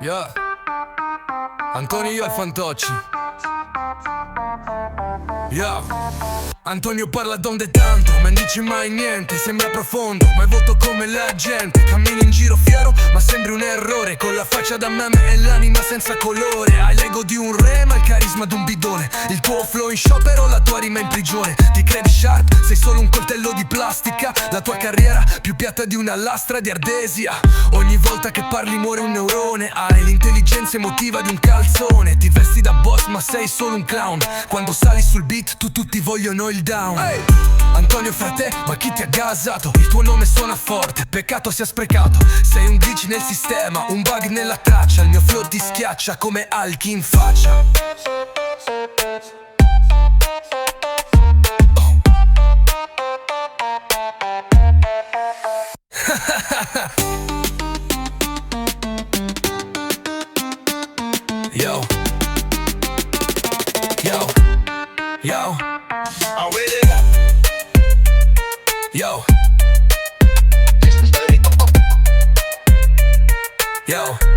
Yeah. Antonio io al Fantocci. Yeah. Antonio parla donde tanto, ma non dici mai niente, sembra profondo, ma è volto come la gente. Cammini in giro fiero, ma sembri un errore, con la faccia da meme e l'anima senza colore. Hai l'ego di un re, ma il carisma di un bidone. Il tuo flow in sciopero, la tua rima in prigione. Ti credi sharp, sei solo un coltello di plastica. La tua carriera più piatta di una lastra di ardesia. Ogni volta che parli muore un neurone. Hai l'intelligenza emotiva di un calzone. Ti vesti da boss ma sei solo un clown. Quando sali sul beat tutti vogliono il down. Hey! Antonio frate, ma chi ti ha gasato? Il tuo nome suona forte, peccato sia sprecato. Sei un glitch nel sistema, un bug nella traccia. Il mio flow ti schiaccia come Alki in faccia. Yo. Yo. Yo. I'm with it. Yo. This is the Yo.